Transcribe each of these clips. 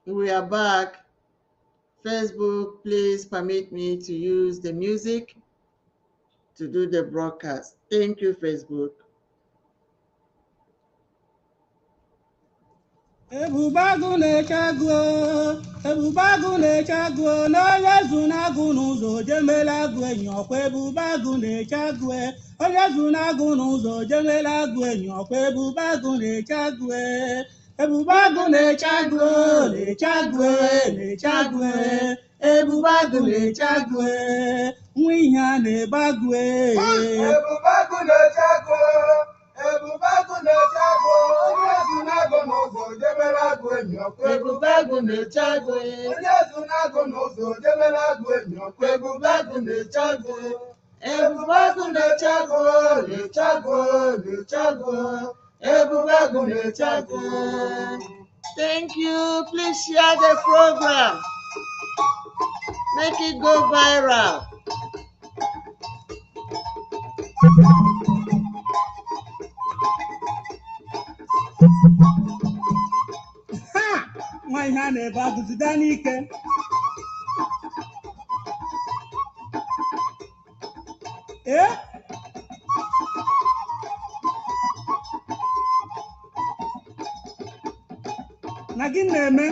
We are back. Facebook, please permit me to use the music to do the broadcast. Thank you, Facebook. Ebubagu na-eche agụ, ebubagu na-eche agụ, n'onye zunagụ n'ụzọ jemela agụ enyi ọkwa ebubagu na-eche agụ, onye zunagụ n'ụzọ jemela agụ enyi ọkwa ebubagu na-eche agụ, ebubagu na-eche agụ, na-eche agụ, na-eche agụ, ebubagu na-eche agụ, nwa ihe a na-ebe agụ. Ebubagu na-eche agụ, ebubagu na-eche agụ, onye zunagụ n'ụzọ jemela agụ enyi ọkwa Ebubagu na-eche agụ, onye zunagụ n'ụzọ jemela agụ enyi ọkwa ebubagu na-eche agụ, ebubagu na-eche agụ, na-eche agụ, na-eche agụ, ebubagu na-eche agụ. Thank you. Please share the program. Make it go viral. Nwa ihe a na-ebe agụ jide n'ike. Na gị na-eme?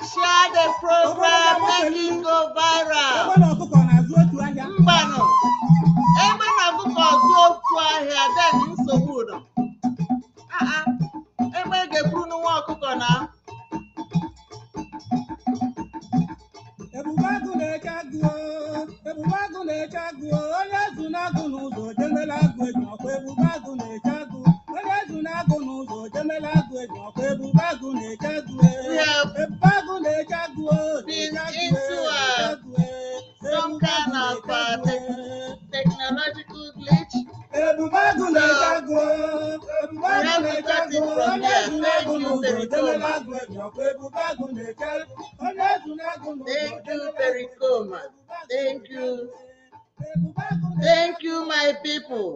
Share the program. Make it go viral. Ebe na ọkụkọ na-azụ otu ahịa. Mbanụ. Ebe na ọkụkọ zụ otu ahịa, then nsogbu nọ. Ebe ga-eburu nwa ọkụkọ na. Ebubagu na-eche agụ, ebubagu na-eche agụ, onye zunagụ n'ụzọ jemela agụ enyi ọkwa ebubagu na-eche agụ, onye zunagụ n'ụzọ jemela agụ enyi ọkwa ebubagu na-eche agụ, ebubagu na-eche agụ, Been into some kind of technological glitch. ebubagu na-eche agụ, ebubagu We na-eche have to agụ, cut it from onye here. zunagụ Thank you, n'ụzọ jemela Pericoma. agụ enyi ọkwa ebubagu na-eche agụ, onye zunagụ n'ụzọ Thank you, jemela agụ Pericoma. Thank you. Thank you, my people.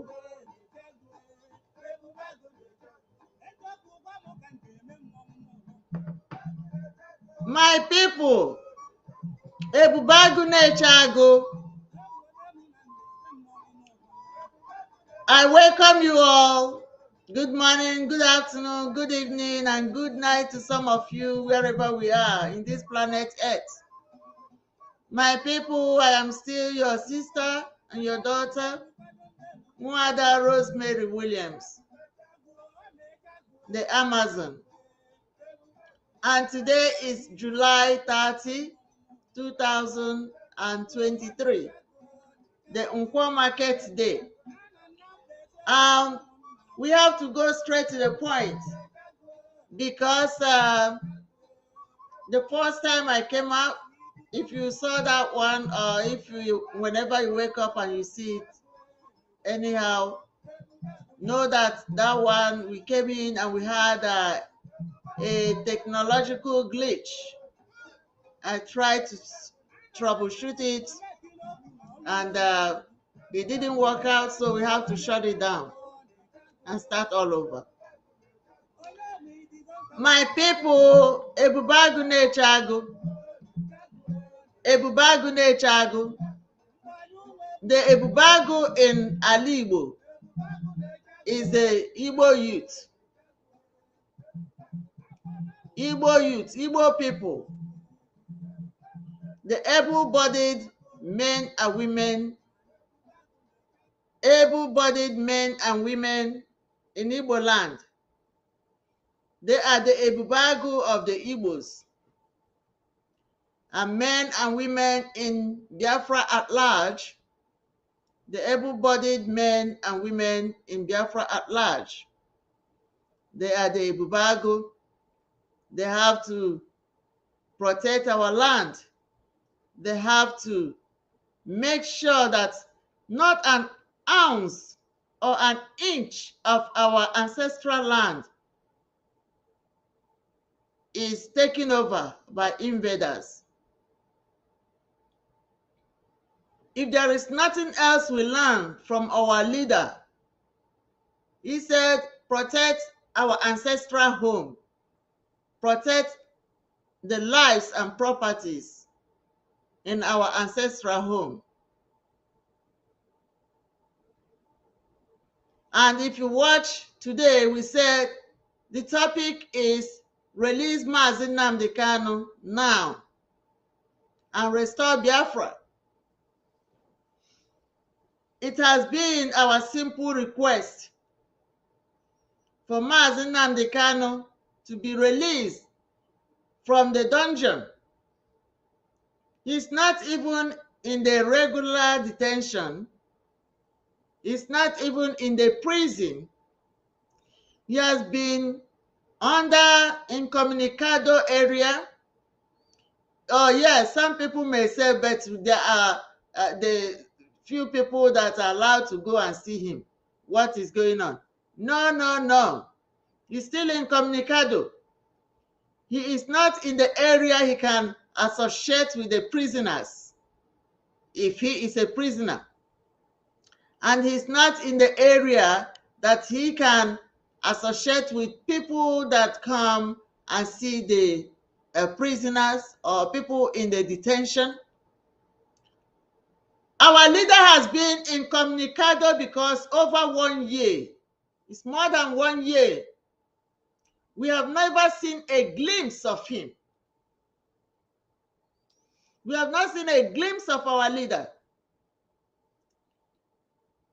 My people. Ebubagu na-eche agụ. I welcome you all. Good morning, good afternoon, good evening, and good night to some of you wherever we are in this planet Earth. My people, I am still your sister and your daughter, Mwada Rosemary Williams, the Amazon. And today is July 30, 2023, the Nkwo Market Day. We have to go straight to the point because the first time I came out, if you saw that one, or if you, whenever you wake up and you see it, anyhow, know that that one, we came in and we had a technological glitch. I tried to troubleshoot it and it didn't work out, so we have to shut it down and start all over. My people, Ebubagu na-eche agụ. Ebubagu na-eche agụ. The Ebubagu in Ala Igbo is the Igbo youth. Igbo youth, Igbo people. The able-bodied men and women, able-bodied men and women in Igbo land. They are the Ebubagu of the Igbos. And men and women in Biafra at large, the able-bodied men and women in Biafra at large. They are the Ebubagu. They have to protect our land. They have to make sure that not an ounce or an inch of our ancestral land is taken over by invaders. If there is nothing else we learn from our leader, he said, protect our ancestral home, protect the lives and properties in our ancestral home. And if you watch today, we said the topic is release Mazi Nnamdi Kanu now and restore Biafra. It has been our simple request for Mazi Nnamdi Kanu to be released from the dungeon. He's not even in the regular detention. He's not even in the prison. He has been under incommunicado area. Oh yes, some people may say, but there are the few people that are allowed to go and see him. What is going on? No, no, no. He's still incommunicado. He is not in the area he can associate with the prisoners if he is a prisoner. And he's not in the area that he can associate with people that come and see the prisoners or people in the detention. Our leader has been incommunicado because over 1 year, it's more than 1 year, we have never seen a glimpse of him. We have not seen a glimpse of our leader.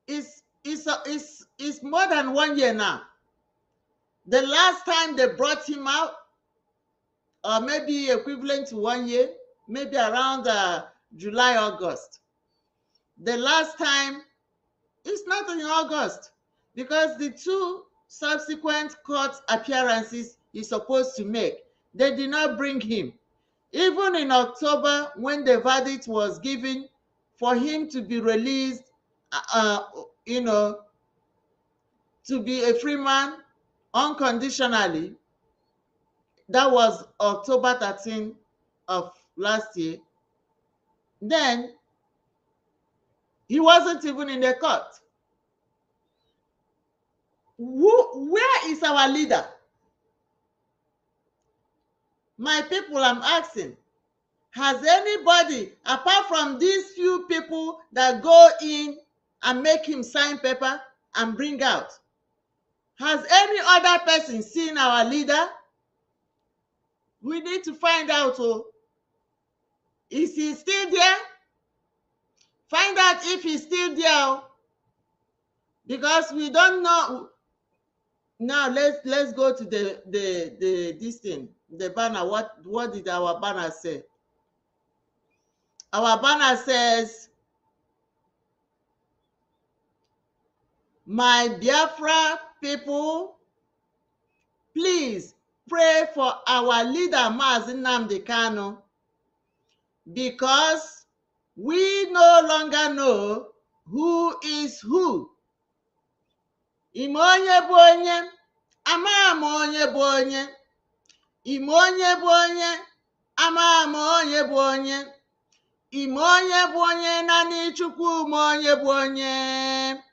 It's more than 1 year now. The last time they brought him out, or maybe equivalent to 1 year, maybe around July, August. The last time, it's not in August, because the 2 subsequent court appearances he's supposed to make, they did not bring him. Even in October, when the verdict was given for him to be released, to be a free man unconditionally, that was October 13th of last year, then he wasn't even in the court. Where is our leader? My people, I'm asking, has anybody, apart from these few people that go in and make him sign paper and bring out, has any other person seen our leader? We need to find out, is he still there? Find out if he's still there, because we don't know. Now let's go to this thing, the banner. What did our banner say? Our banner says, my Biafra people, please pray for our leader Mazi Nnamdi Kanu, because we no longer know who is who. Ime onye bụ onye, ama m onye bụ onye. Ime onye bụ onye, ama m onye bụ onye. Ime onye bụ onye, nani Chukwu m onye bụ onye.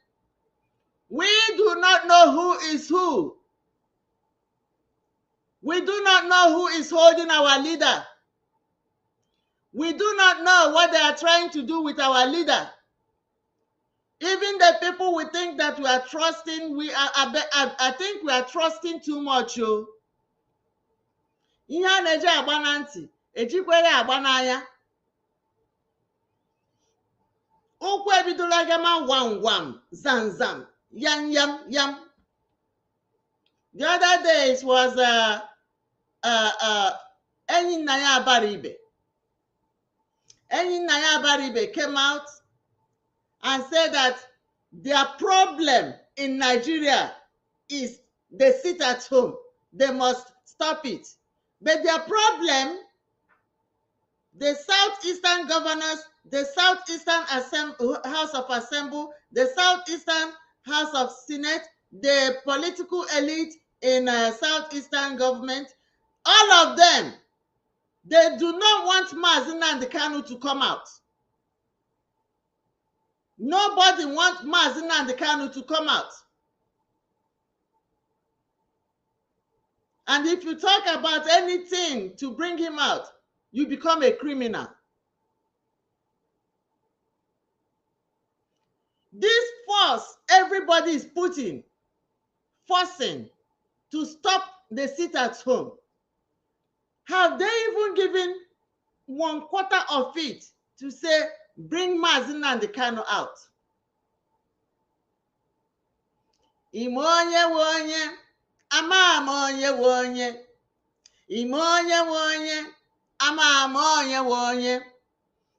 We do not know who is who. We do not know who is holding our leader. We do not know what they are trying to do with our leader. Even the people we think that we are trusting, I think we are trusting too much. Ihe a na-eji agba na ntị, ejikwere agba n'anya. Ụkwụ ebidola gama wam wam, zam zam, yam yam yam. The other day it was Enyi nna ya abara ibe. Enyi nna ya abara ibe came out and said that their problem in Nigeria is they sit at home. They must stop it. But their problem, the Southeastern governors, the Southeastern House of Assembly, the Southeastern House of Senate, the political elite in Southeastern government, All of them, they do not want Mazi Nnamdi Kanu to come out. Nobody wants Mazi Nnamdi Kanu to come out. And if you talk about anything to bring him out, you become a criminal. This force everybody is forcing to stop the sit at home. Have they even given 1/4 of it to say, bring Mazi Nnamdi Kanu out? Imonye wonye, ama monye wonye. Imonye wonye, ama monye wonye.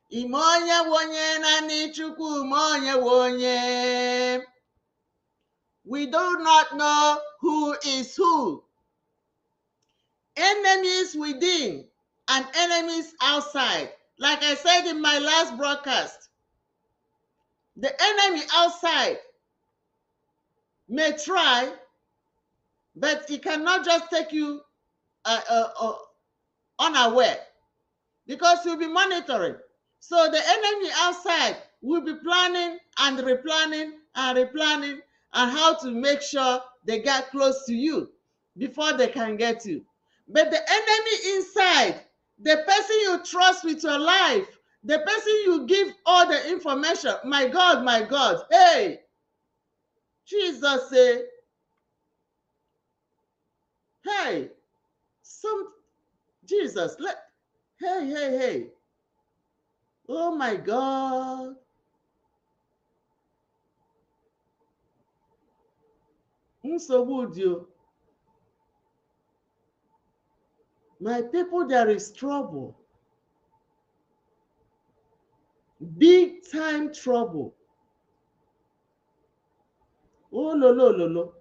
Imonye wonye na ni chukwu monye wonye. We do not know who is who. Enemies within and enemies outside. Like I said in my last broadcast, the enemy outside may try, but he cannot just take you unaware, because he'll be monitoring. So the enemy outside will be planning and replanning and replanning and how to make sure they get close to you before they can get you. But the enemy inside, the person you trust with your life, the person you give all the information, my God, hey, Jesus say, hey, Jesus, hey, oh my God. My people, there is trouble. Big time trouble. Oh, lo.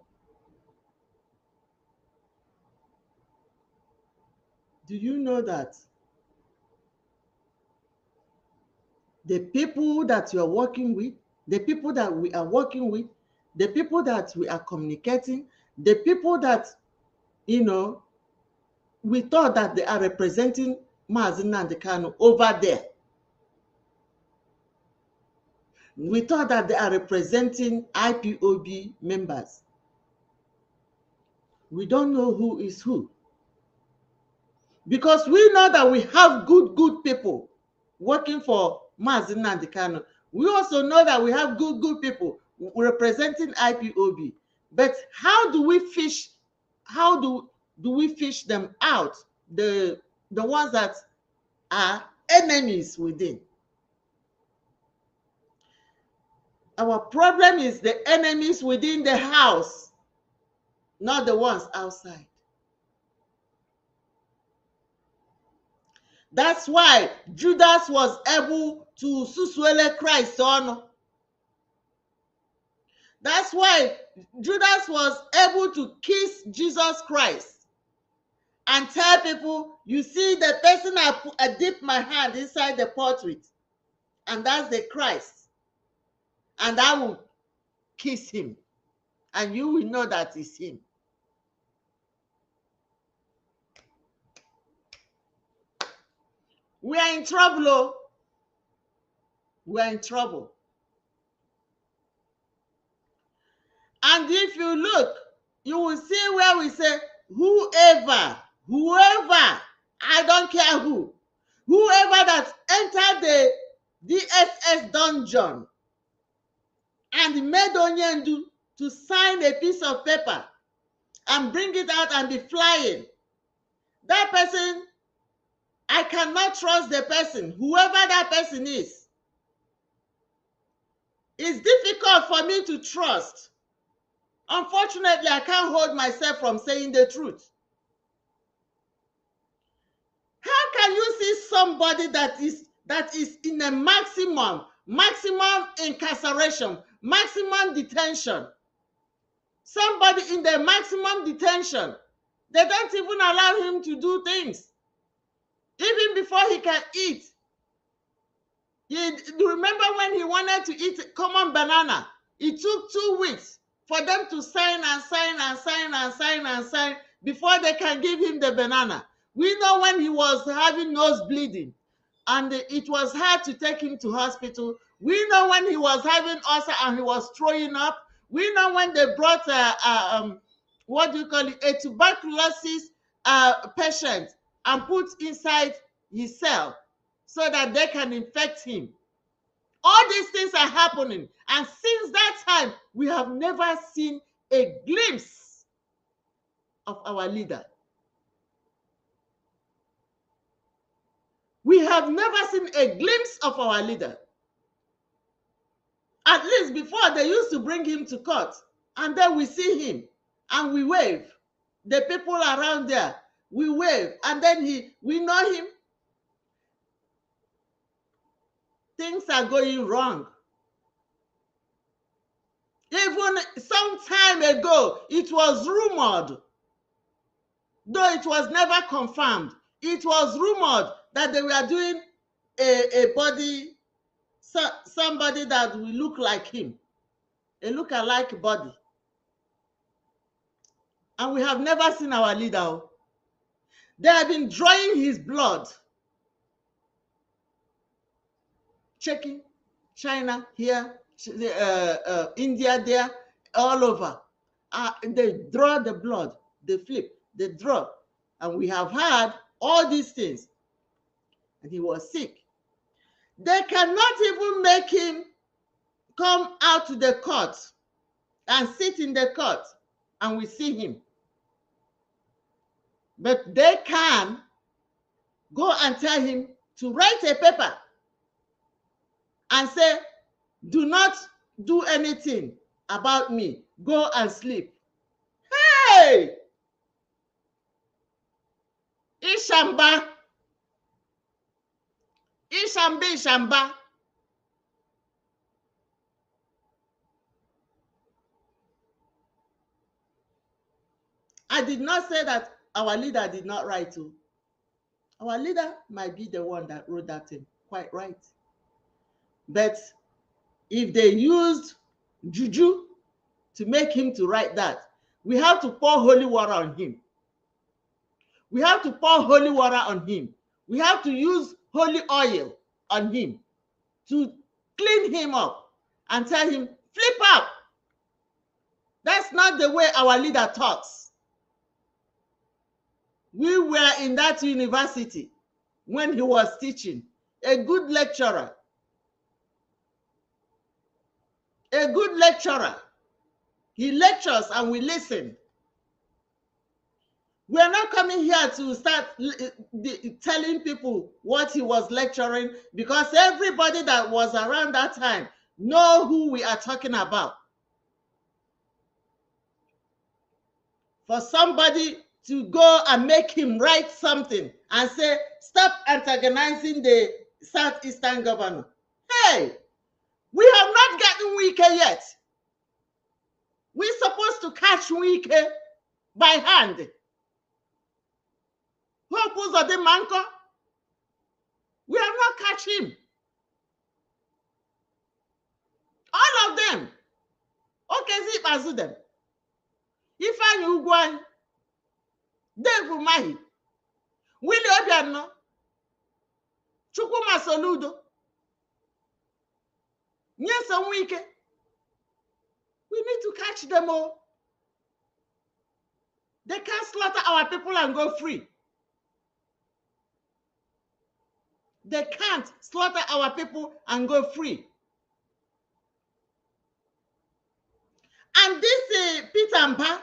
Do you know that the people that you are working with, the people that we are working with, the people that we are communicating, the people that, we thought that they are representing Mazi Nnamdi Kanu over there. We thought that they are representing IPOB members. We don't know who is who. Because we know that we have good people working for Mazi Nnamdi Kanu. We also know that we have good people representing IPOB. But how do we fish them out? The ones that are enemies within. Our problem is the enemies within the house, not the ones outside. That's why Judas was able to suswele Christ on. That's why Judas was able to kiss Jesus Christ and tell people, you see the person I dip my hand inside the pot with, and that's the Christ. And I will kiss him, and you will know that it's him. We are in trouble, oh. We are in trouble. And if you look, you will see where we say, whoever, I don't care whoever that entered the DSS dungeon and made Onyendu to sign a piece of paper and bring it out and be flying, that person, I cannot trust the person, whoever that person is. It's difficult for me to trust. Unfortunately, I can't hold myself from saying the truth. How can you see somebody that is in a maximum incarceration, maximum detention? Somebody in the maximum detention, they don't even allow him to do things. Even before he can eat. You remember when he wanted to eat common banana? It took 2 weeks for them to sign before they can give him the banana. We know when he was having nose bleeding and it was hard to take him to hospital. We know when he was having ulcer and he was throwing up. We know when they brought what do you call it, a tuberculosis patient and put inside his cell so that they can infect him. All these things are happening. And since that time, we have never seen a glimpse of our leader. We have never seen a glimpse of our leader. At least before, they used to bring him to court, and then we see him and we wave. The people around there, we wave, and then we know him. Things are going wrong. Even some time ago, it was rumored, though it was never confirmed, it was rumored that they were doing a body, somebody that will look like him, a look-alike body. And we have never seen our leader. They have been drawing his blood, checking China here, India there, all over. They draw the blood, they flip, they draw. And we have had all these things. And he was sick. They cannot even make him come out to the court and sit in the court and we see him. But they can go and tell him to write a paper and say, do not do anything about me. Go and sleep. Hey! Ishamba. Ishamba, Ishamba. I did not say that our leader did not write to. Our leader might be the one that wrote that thing. Quite right. But if they used juju to make him to write that, we have to pour holy water on him. We have to pour holy water on him. We have to use holy oil on him to clean him up and tell him, flip up. That's not the way our leader talks. We were in that university when he was teaching. A good lecturer. A good lecturer. He lectures and we listen. We are not coming here to start telling people what he was lecturing, because everybody that was around that time know who we are talking about. For somebody to go and make him write something and say, stop antagonizing the Southeastern governor. Hey, we have not gotten Wike yet. We're supposed to catch Wike by hand. Hope was the manko. We have not catch him. All of them. Okay, zip azu them. Ifeanyi Ugwuanyi, Dave Umahi, Willie Obiano, Chukwuma Soludo, Nyesom Wike. We need to catch them all. They can't slaughter our people and go free. They can't slaughter our people and go free. And this Peter Mba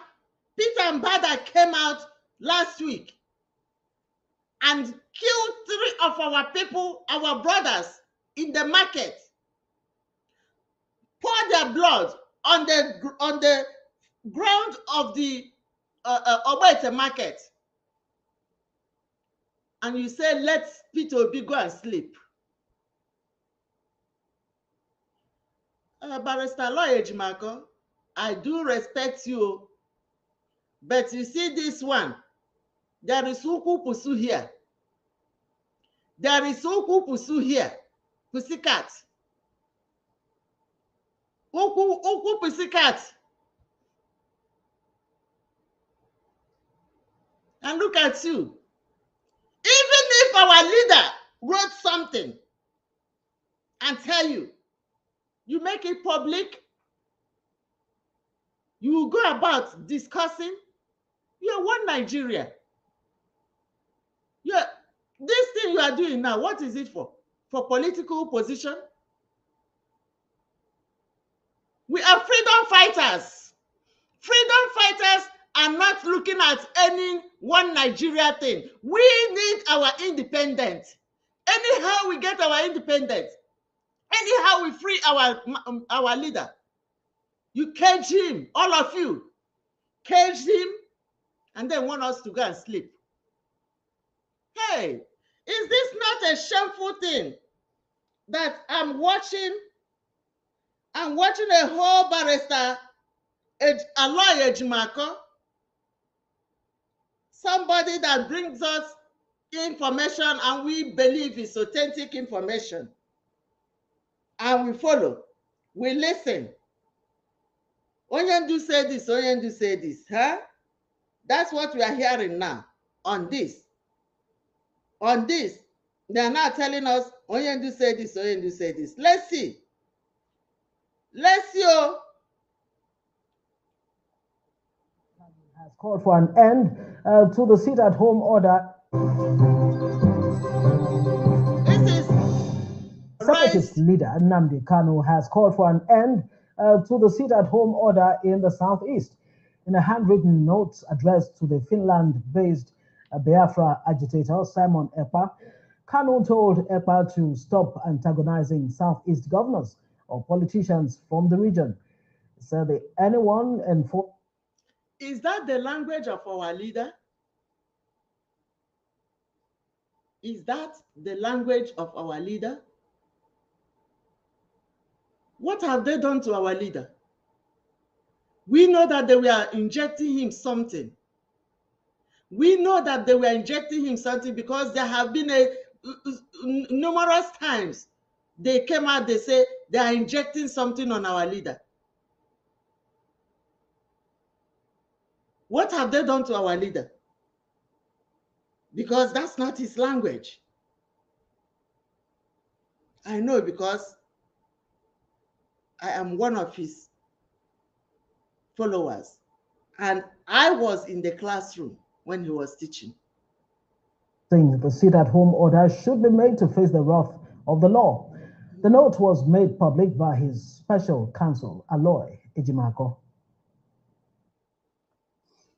that came out last week and killed 3 of our people, our brothers, in the market, pour their blood on the ground of the Ogbete market, and you say, let Peter Obi go and sleep. Barrister Lawyer Ejimako, I do respect you, but you see this one, there is Uku Pusu here. There is Uku Pusu here. Pussycat. Uku Pussycat. And look at you. our leader wrote something and tell you, you make it public, you will go about discussing, you're one Nigeria. Yeah, this thing you are doing now, what is it for? For political position? We are freedom fighters. Freedom fighters are not looking at any one Nigeria thing. We need our independence. Anyhow we get our independence, anyhow we free our leader. You cage him, all of you. Cage him and then want us to go and sleep. Hey, is this not a shameful thing that I'm watching a whole barrister, a lawyer, Ejimako, somebody that brings us information and we believe is authentic information, and we follow, we listen. Onyendu say this, Onyendu say this, huh? That's what we are hearing now on this. On this, they are now telling us, Onyendu say this, Onyendu say this. Let's see. Let's see. Oh. Has called for an end to the sit-at-home order. This is Separatist leader Nnamdi Kanu has called for an end to the sit-at-home order in the southeast. In a handwritten note addressed to the Finland-based Biafra agitator Simon Ekpa, Kanu told Ekpa to stop antagonizing southeast governors or politicians from the region. He said that anyone enforcing. Is that the language of our leader? Is that the language of our leader? What have they done to our leader? We know that they were injecting him something. We know that they were injecting him something because there have been numerous times they came out, they say they are injecting something on our leader. What have they done to our leader? Because that's not his language. I know because I am one of his followers. And I was in the classroom when he was teaching. Saying the sit-at-home order should be made to face the wrath of the law. The note was made public by his special counsel, Aloy Ejimako.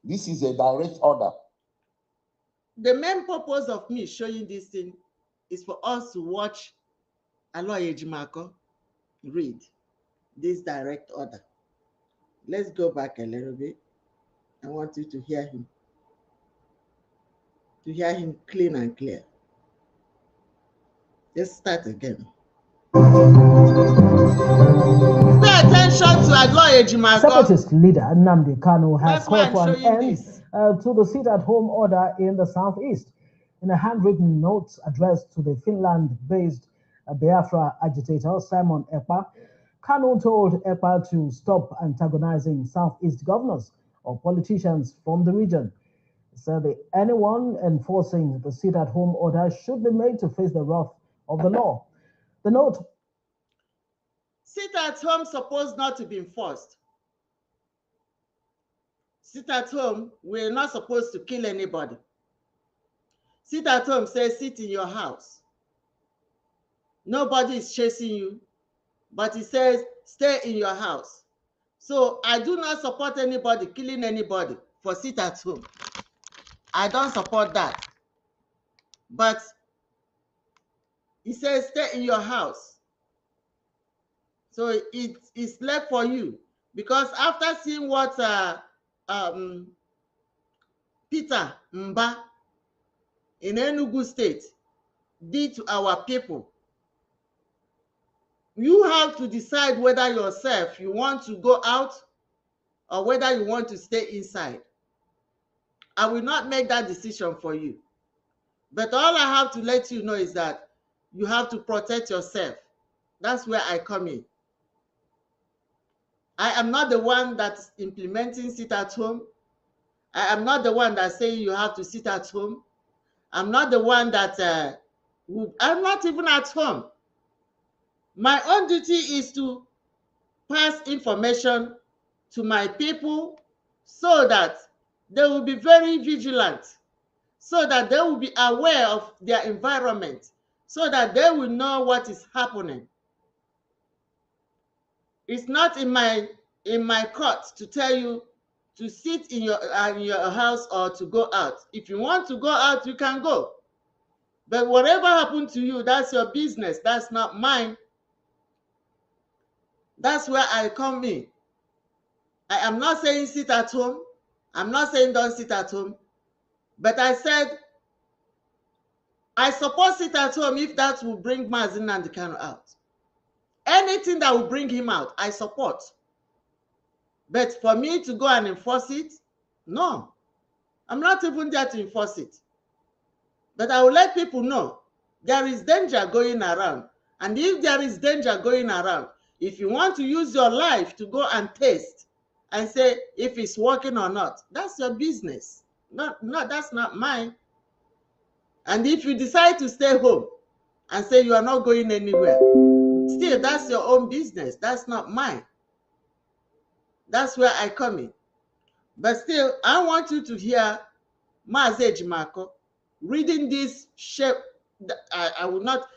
This is a direct order. The main purpose of me showing this thing is for us to watch Aloy Ejimako read this direct order. Let's go back a little bit. I want you to hear him. To hear him clean and clear. Let's start again. Pay attention to Aloy Ejimako. Separatist leader Nnamdi Kanu has called for an end to the sit-at-home order in the southeast. In a handwritten note addressed to the Finland-based Biafra agitator Simon Ekpa, Kanu told Ekpa to stop antagonizing southeast governors or politicians from the region. He said that anyone enforcing the sit-at-home order should be made to face the wrath of the law. The note. Sit-at-home supposed not to be enforced. Sit-at-home, we're not supposed to kill anybody. Sit-at-home says sit in your house. Nobody is chasing you, but it says stay in your house. So I do not support anybody killing anybody for sit-at-home. I don't support that. But it says stay in your house. So it's left for you. Because after seeing what Peter Mba in Enugu State did to our people, you have to decide whether yourself you want to go out or whether you want to stay inside. I will not make that decision for you. But all I have to let you know is that you have to protect yourself. That's where I come in. I am not the one that's implementing sit at home. I am not the one that's saying you have to sit at home. I'm not the one that, I'm not even at home. My own duty is to pass information to my people so that they will be very vigilant, so that they will be aware of their environment, so that they will know what is happening. It's not in my court to tell you to sit in your house or to go out. If you want to go out, you can go. But whatever happened to you, that's your business. That's not mine. That's where I come in. I am not saying sit at home. I'm not saying don't sit at home. But I said I support sit at home if that will bring Mazi Nnamdi Kanu out. Anything that will bring him out, I support. But for me to go and enforce it, no. I'm not even there to enforce it. But I will let people know there is danger going around. And if there is danger going around, if you want to use your life to go and taste and say if it's working or not, that's your business. No, that's not mine. And if you decide to stay home and say you are not going anywhere, still, that's your own business. That's not mine. That's where I come in. But still, I want you to hear Mazi Ejimako reading this shape. I will not.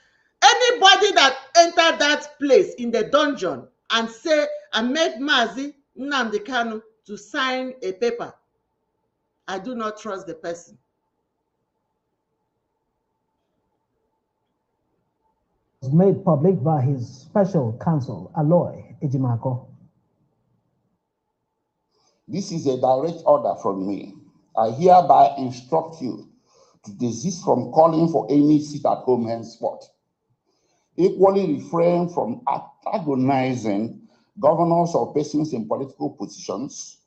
Anybody that entered that place in the dungeon and say and make Mazi Nnamdi Kanu to sign a paper, I do not trust the person. Was made public by his special counsel, Aloy Ejimako. This is a direct order from me. I hereby instruct you to desist from calling for any seat at home henceforth. Equally refrain from antagonizing governors or persons in political positions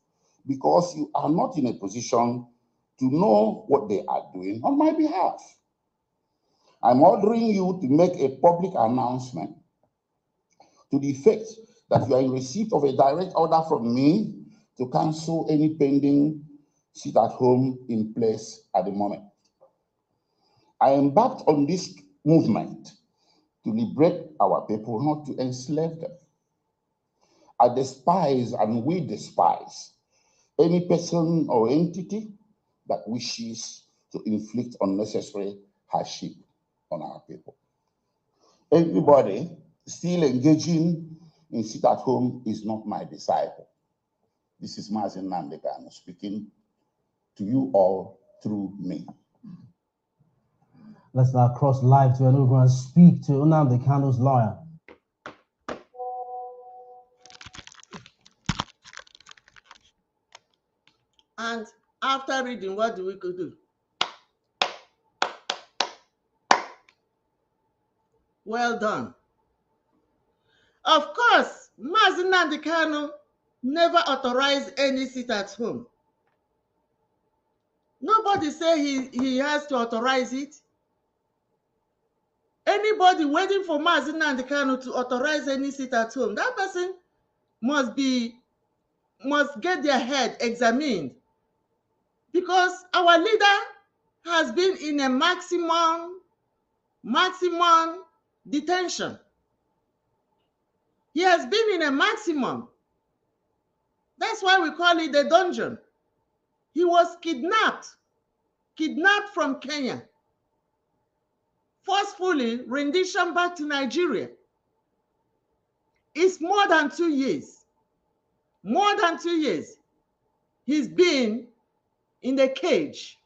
because you are not in a position to know what they are doing on my behalf. I'm ordering you to make a public announcement to the effect that you are in receipt of a direct order from me to cancel any pending sit at home in place at the moment. I embarked on this movement to liberate our people, not to enslave them. I despise and we despise any person or entity that wishes to inflict unnecessary hardship on our people. Everybody still engaging in sit at home is not my disciple. This is Mazi Nnamdi Kanu speaking to you all through me. Let's now cross live to Enugu and speak to Nnamdi Kanu's lawyer. And after reading, what do we do? Well done. Of course, Mazi Nnamdi Kanu never authorized any sit at home. Nobody say he has to authorize it. Anybody waiting for Mazi Nnamdi Kanu to authorize any sit at home, that person must get their head examined, because our leader has been in a maximum detention. He has been in a maximum. That's why we call it the dungeon. He was kidnapped from Kenya, forcefully rendition back to Nigeria. It's more than 2 years. More than 2 years. He's been in the cage.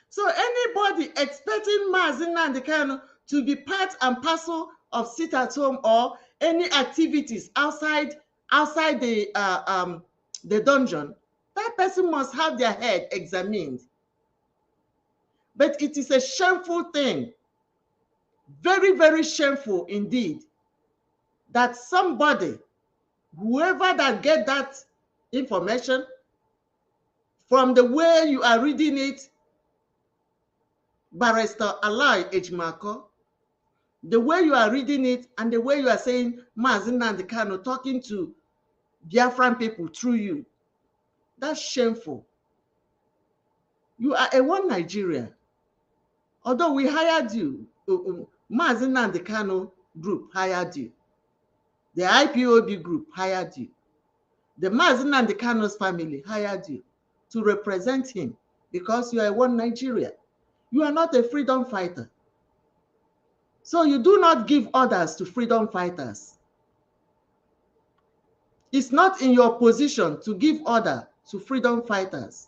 So anybody expecting Mazi Nnamdi Kanu to be part and parcel of sit at home or any activities outside the dungeon, that person must have their head examined. But it is a shameful thing, very, very shameful indeed, that somebody, whoever that get that information, from the way you are reading it, Barrister Aloy Ejimako, the way you are reading it and the way you are saying Mazi Nnamdi Kanu talking to Biafran people through you, that's shameful. You are a one Nigeria. Although we hired you, Mazi Nnamdi Kanu group hired you. The IPOB group hired you. The Mazi Nnamdi Kanu's family hired you to represent him because you are one Nigeria. You are not a freedom fighter. So you do not give orders to freedom fighters. It's not in your position to give order to freedom fighters.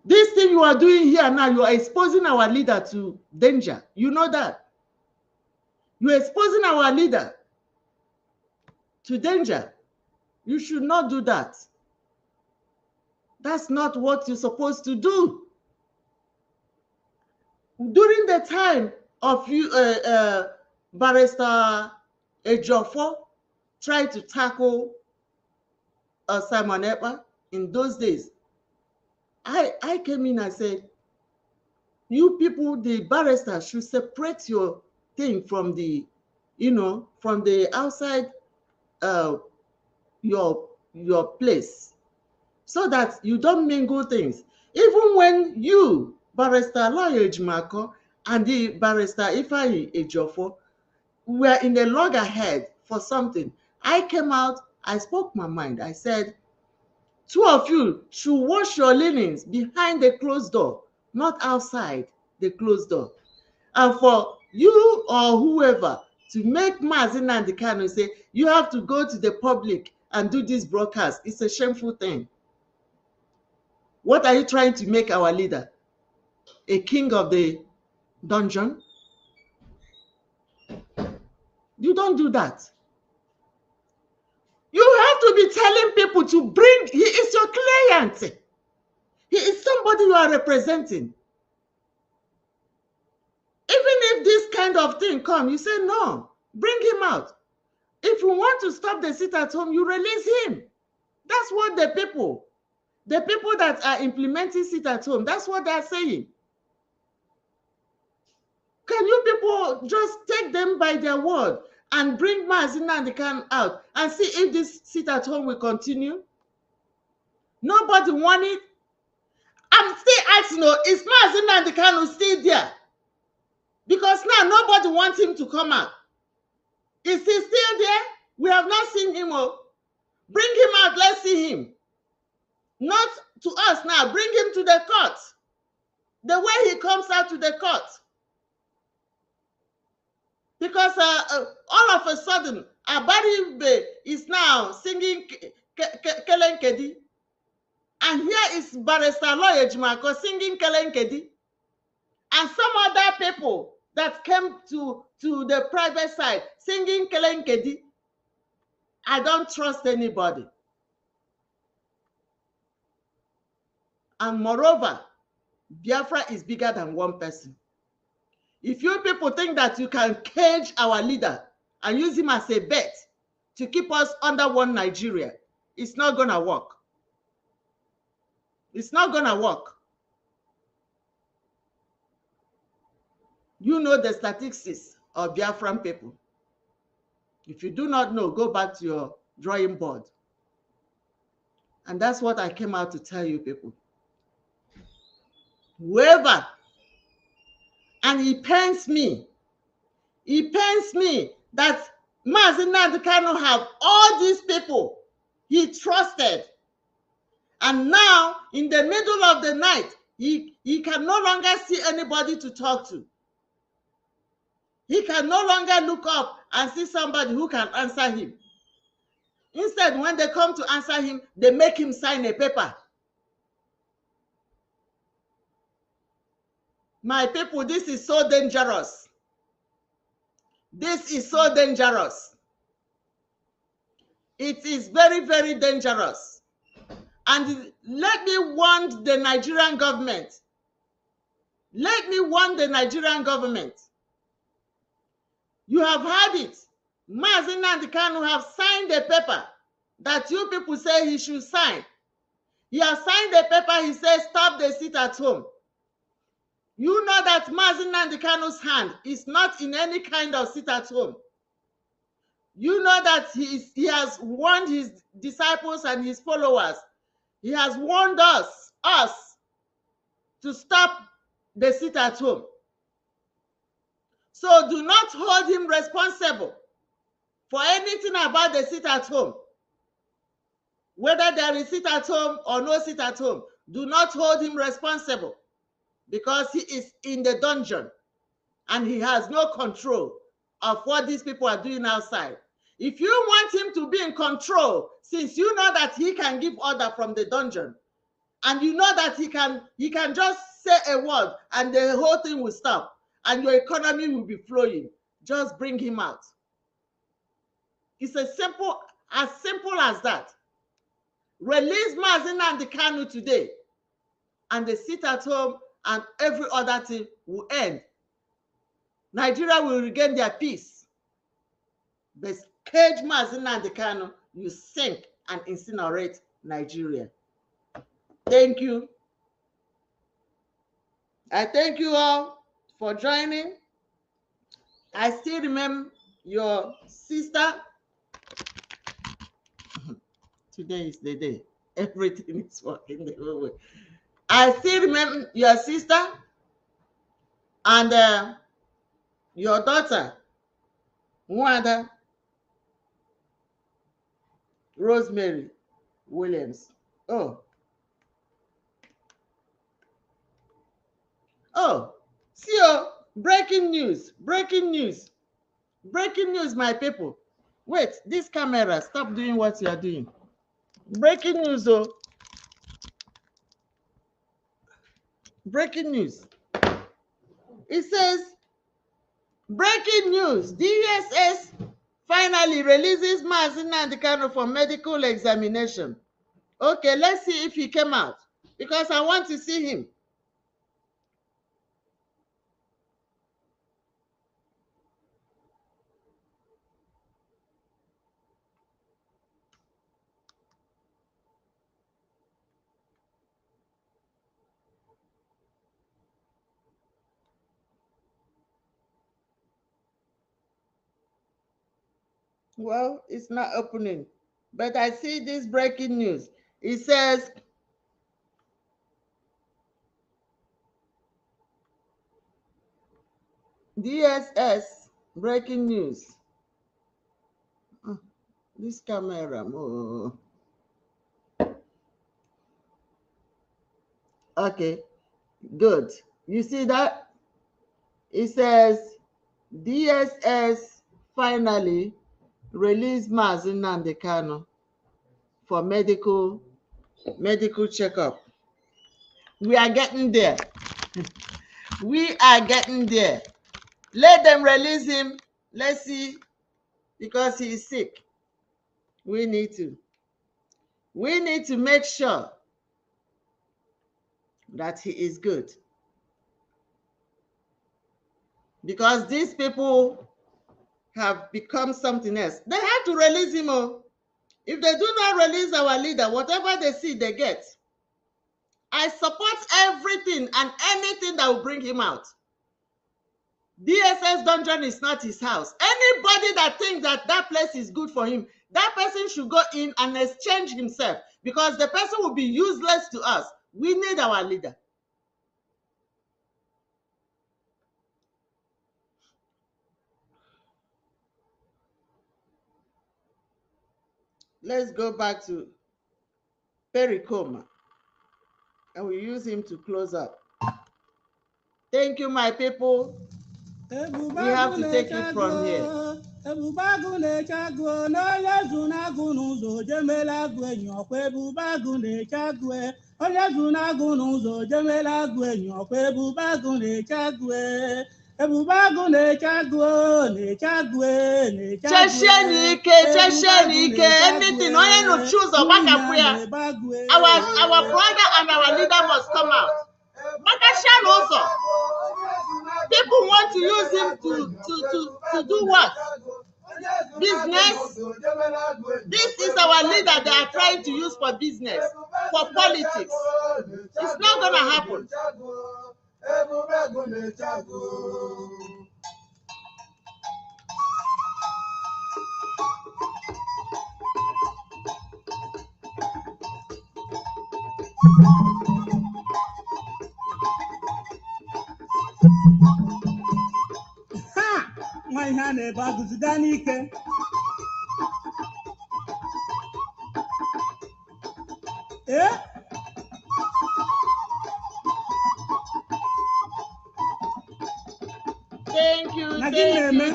This thing you are doing here now, you are exposing our leader to danger. You know that. You are exposing our leader to danger. You should not do that. That's not what you're supposed to do. During the time of you, Barrister Ejiofor tried to tackle Simon Ekpa in those days, I came in and said, you people, the barristers, should separate your thing from the, from the outside your place, so that you don't mingle things. Even when you, Barrister Aloy Ejimako, and the Barrister Ifeanyi Ejiofor were in a loggerhead for something, I came out, I spoke my mind. I said, two of you should wash your linens behind the closed door, not outside the closed door. And for you or whoever to make Mazi Nnamdi Kanu say, you have to go to the public and do this broadcast, it's a shameful thing. What are you trying to make our leader? A king of the dungeon? You don't do that. You have to be telling people to bring, he is your client. He is somebody you are representing. Even if this kind of thing comes, you say, no, bring him out. If you want to stop the sit at home, you release him. That's what the people that are implementing sit at home, that's what they're saying. Can you people just take them by their word and bring Mazi Nnamdi Kanu out and see if this sit at home will continue? Nobody want it. I'm still asking, is Mazi Nnamdi Kanu still there? Because now nobody wants him to come out. Is he still there? We have not seen him. Bring him out, let's see him. Not to us now, bring him to the court. The way he comes out to the court. Because all of a sudden, Abari is now singing Kelenkedi. And here is Barrister Aloy Ejimako singing Kelenkedi. And some other people that came to the private side singing Kelenkedi. I don't trust anybody. And moreover, Biafra is bigger than one person. If you people think that you can cage our leader and use him as a bet to keep us under one Nigeria, it's not going to work. It's not going to work. You know the statistics of Biafran people. If you do not know, go back to your drawing board. And that's what I came out to tell you people. Whoever, and it pains me that Mazi Nnamdi Kanu have all these people he trusted. And now, in the middle of the night, he can no longer see anybody to talk to. He can no longer look up and see somebody who can answer him. Instead, when they come to answer him, they make him sign a paper. My people, this is so dangerous. This is so dangerous. It is very, very dangerous. And let me warn the Nigerian government. Let me warn the Nigerian government. You have heard it. Mazi Nnamdi Kanu have signed a paper that you people say he should sign. He has signed a paper, he says, stop the sit at home. You know that Mazi Nnamdi Kanu's hand is not in any kind of sit at home. You know that he has warned his disciples and his followers. He has warned us to stop the sit at home. So do not hold him responsible for anything about the sit at home. Whether there is sit at home or no sit at home, do not hold him responsible, because he is in the dungeon and he has no control of what these people are doing outside. If you want him to be in control, since you know that he can give order from the dungeon, and you know that he can just say a word and the whole thing will stop and your economy will be flowing, just bring him out. It's as simple as that. Release Mazi Nnamdi Kanu today, and the sit at home and every other thing will end. Nigeria will regain their peace. But cage Mazi Nnamdi Kanu, you sink and incinerate Nigeria. Thank you. I thank you all for joining. I still remember your sister. Today is the day. Everything is working the whole way. I still remember your sister and your daughter, Wanda Rosemary Williams. Oh, see, breaking news, my people. Wait, this camera, stop doing what you are doing. Breaking news, breaking news. It says, breaking news, DSS finally releases Mazi Nnamdi Kanu for medical examination. Okay, let's see if he came out, because I want to see him. Well, it's not opening, but I see this breaking news. It says, DSS breaking news. This camera. Oh. Okay, good. You see that? It says, DSS finally released Mazi Nnamdi Kanu for medical checkup. We are getting there. We are getting there. Let them release him. Let's see, because he is sick. We need to make sure that he is good. Because these people have become something else. They have to release him. If they do not release our leader, whatever they see, they get. I support everything and anything that will bring him out. DSS dungeon is not his house. Anybody that thinks that that place is good for him, that person should go in and exchange himself, because the person will be useless to us. We need our leader. Let's go back to Pericoma, and we use him to close up. Thank you, my people. We have to take it from here. Anything, only no choose or back up where our brother and our leader must come out. Makashan also. People want to use him to do what? Business. This is our leader they are trying to use for business, for politics. It's not going to happen. Ha! Nwa ihe a na-ebe agụziga n'ike.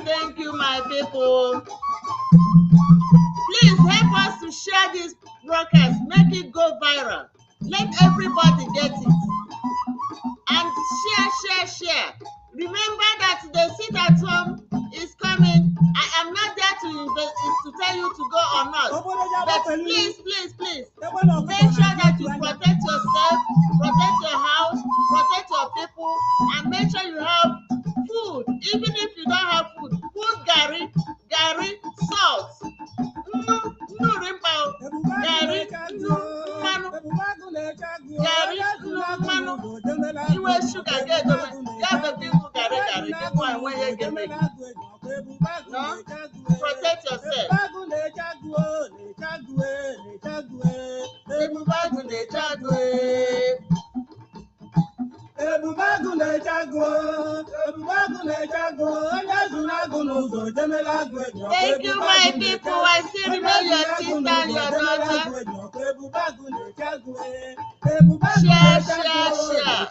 Thank you, my people. Please help us to share this broadcast, make it go viral. Let everybody get it. And share. Remember that the sit at home is coming. I am not there to tell you to go or not. But please, make sure that you protect yourself, protect your house, protect your people, and make sure you have food. Even if you don't have food, gari, salt. Iwe sugar get no? Protect yourself. Thank you, my people. I still remember your sister and your daughter. Share.